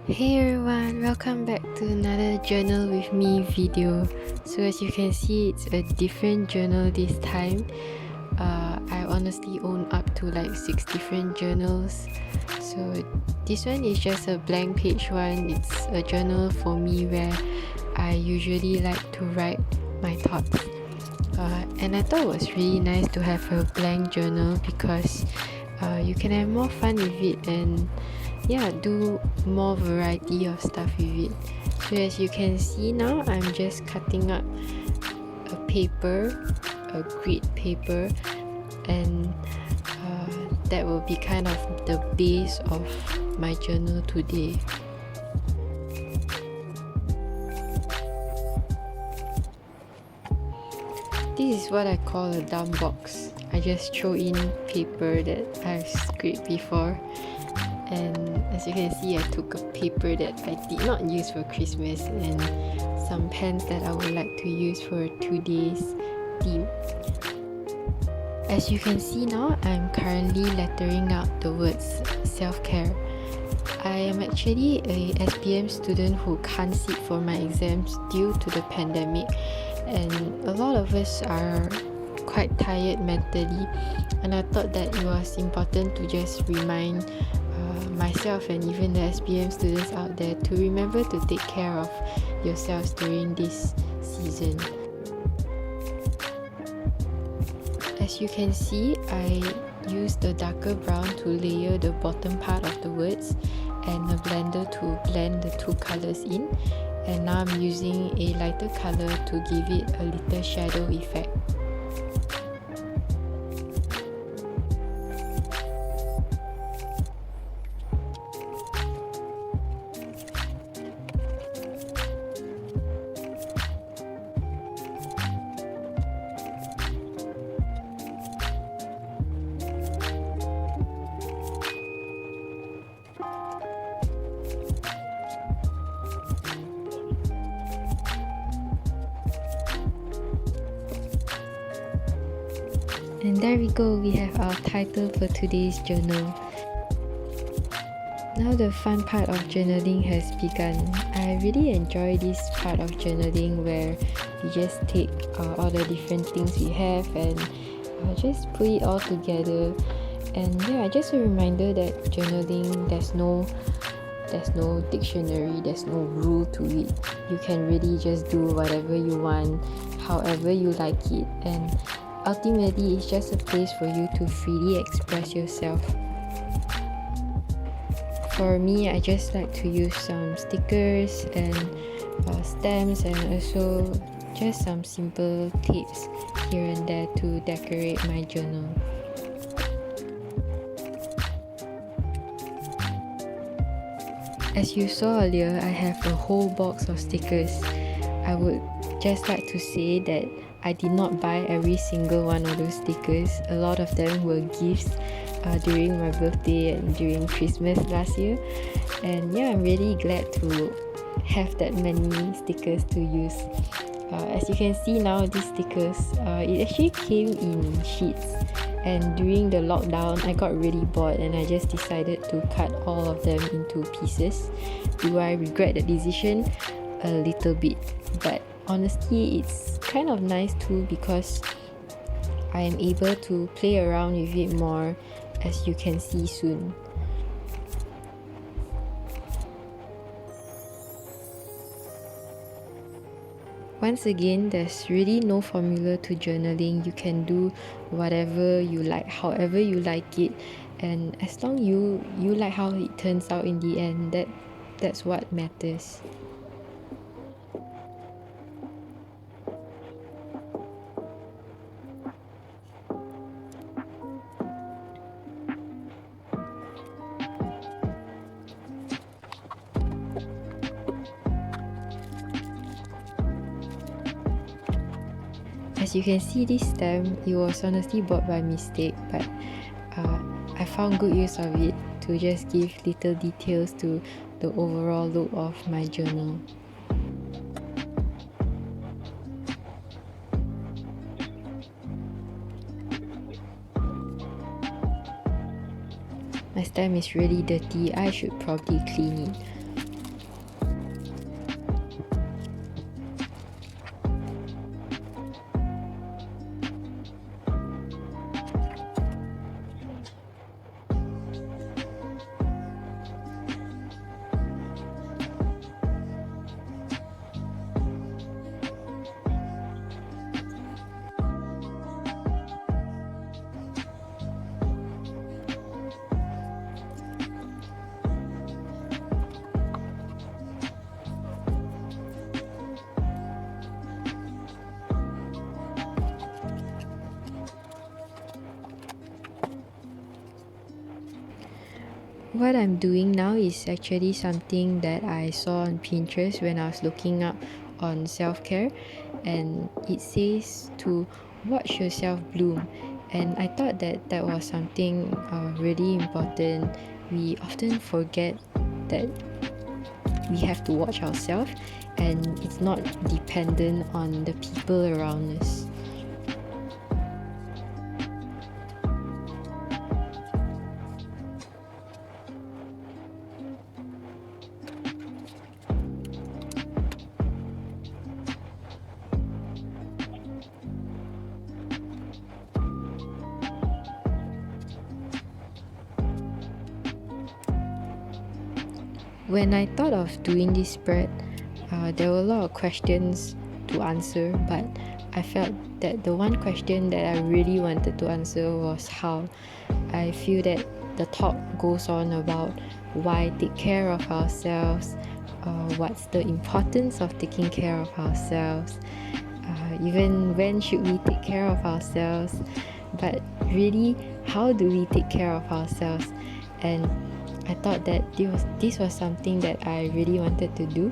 Hey everyone, welcome back to another journal with me video. So as you can see, it's a different journal this time. I honestly own up to like 6 different journals. So this one is just a blank page one. It's a journal for me where I usually like to write my thoughts. And I thought it was really nice to have a blank journal because you can have more fun with it and do more variety of stuff with it. So as you can see now, I'm just cutting up a grid paper, and that will be kind of the base of my journal today. This is what I call a dump box. I just throw in paper that I've scraped before. And as you can see, I took a paper that I did not use for Christmas and some pens that I would like to use for today's theme. As you can see now, I'm currently lettering out the words self-care. I am actually a SPM student who can't sit for my exams due to the pandemic, and a lot of us are quite tired mentally, and I thought that it was important to just remind myself and even the SPM students out there to remember to take care of yourselves during this season. As you can see, I used the darker brown to layer the bottom part of the words and a blender to blend the two colors in, and now I'm using a lighter color to give it a little shadow effect. And there we go, we have our title for today's journal. Now the fun part of journaling has begun. I really enjoy this part of journaling where we just take all the different things we have and just put it all together. And just a reminder that journaling, there's no dictionary, there's no rule to it. You can really just do whatever you want, however you like it, and ultimately it's just a place for you to freely express yourself. For me, I just like to use some stickers and stamps, and also just some simple tapes here and there to decorate my journal. As you saw earlier, I have a whole box of stickers. I would just like to say that I did not buy every single one of those stickers. A lot of them were gifts during my birthday and during Christmas last year. And I'm really glad to have that many stickers to use. As you can see now, these stickers, it actually came in sheets. And during the lockdown, I got really bored and I just decided to cut all of them into pieces. Do I regret the decision? A little bit. But honestly, it's kind of nice too because I am able to play around with it more, as you can see soon. Once again, there's really no formula to journaling. You can do whatever you like, however you like it, and as long you like how it turns out in the end, that's what matters. As you can see, this stamp, it was honestly bought by mistake, but I found good use of it to just give little details to the overall look of my journal. My stamp is really dirty. I should probably clean it. what I'm doing now is actually something that I saw on Pinterest when I was looking up on self-care, and it says to watch yourself bloom. And I thought that that was something really important. We often forget that we have to watch ourselves, and it's not dependent on the people around us. When I thought of doing this spread, there were a lot of questions to answer, but I felt that the one question that I really wanted to answer was how. I feel that the talk goes on about why take care of ourselves, what's the importance of taking care of ourselves, even when should we take care of ourselves, but really, how do we take care of ourselves? And I thought that this was something that I really wanted to do.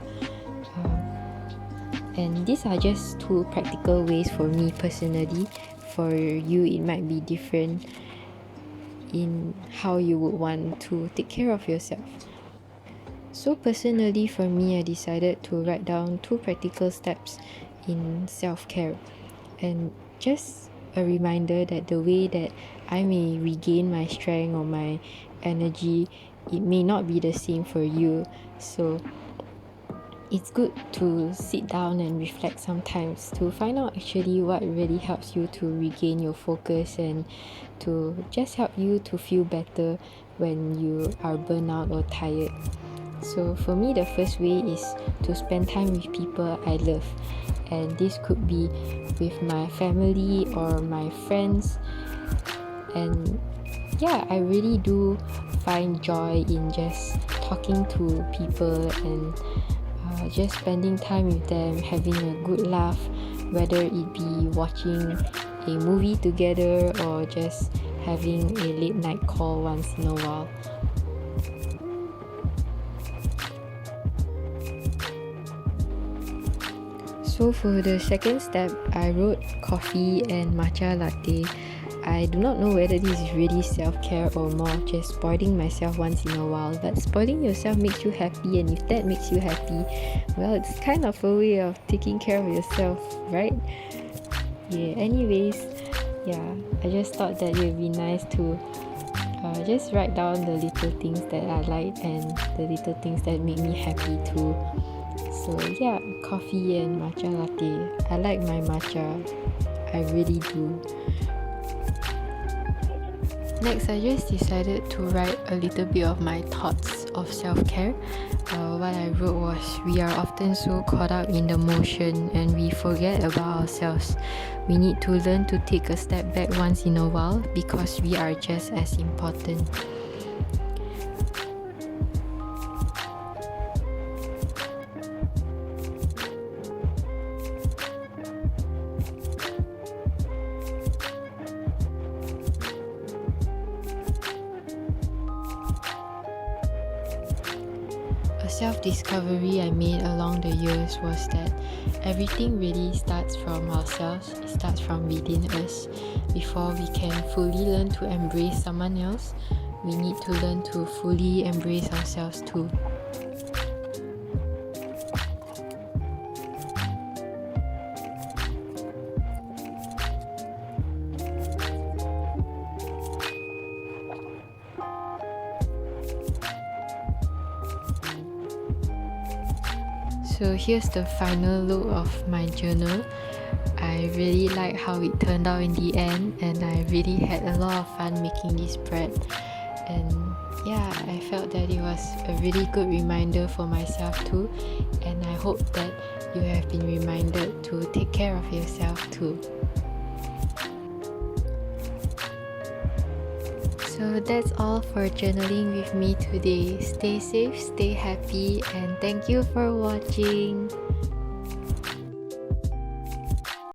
And these are just two practical ways for me personally. For you, it might be different in how you would want to take care of yourself. So personally, for me, I decided to write down 2 practical steps in self-care, and just a reminder that the way that I may regain my strength or my energy, it may not be the same for you. So it's good to sit down and reflect sometimes to find out actually what really helps you to regain your focus and to just help you to feel better when you are burnt out or tired. So for me, the first way is to spend time with people I love, and this could be with my family or my friends. And yeah, I really do find joy in just talking to people and just spending time with them, having a good laugh, whether it be watching a movie together or just having a late night call once in a while. So for the second step, I wrote coffee and matcha latte. I do not know whether this is really self-care or more just spoiling myself once in a while, but spoiling yourself makes you happy, and if that makes you happy, well, it's kind of a way of taking care of yourself, right? Yeah, anyways, I just thought that it would be nice to just write down the little things that I like and the little things that make me happy too. So yeah, coffee and matcha latte. I like my matcha, I really do. Next, I just decided to write a little bit of my thoughts of self-care. What I wrote was, we are often so caught up in the motion and we forget about ourselves. We need to learn to take a step back once in a while because we are just as important. A self-discovery I made along the years was that everything really starts from ourselves. It starts from within us. Before we can fully learn to embrace someone else, we need to learn to fully embrace ourselves too. So here's the final look of my journal. I really like how it turned out in the end, and I really had a lot of fun making this spread. And yeah, I felt that it was a really good reminder for myself too, and I hope that you have been reminded to take care of yourself too. So that's all for journaling with me today. Stay safe, stay happy, and thank you for watching.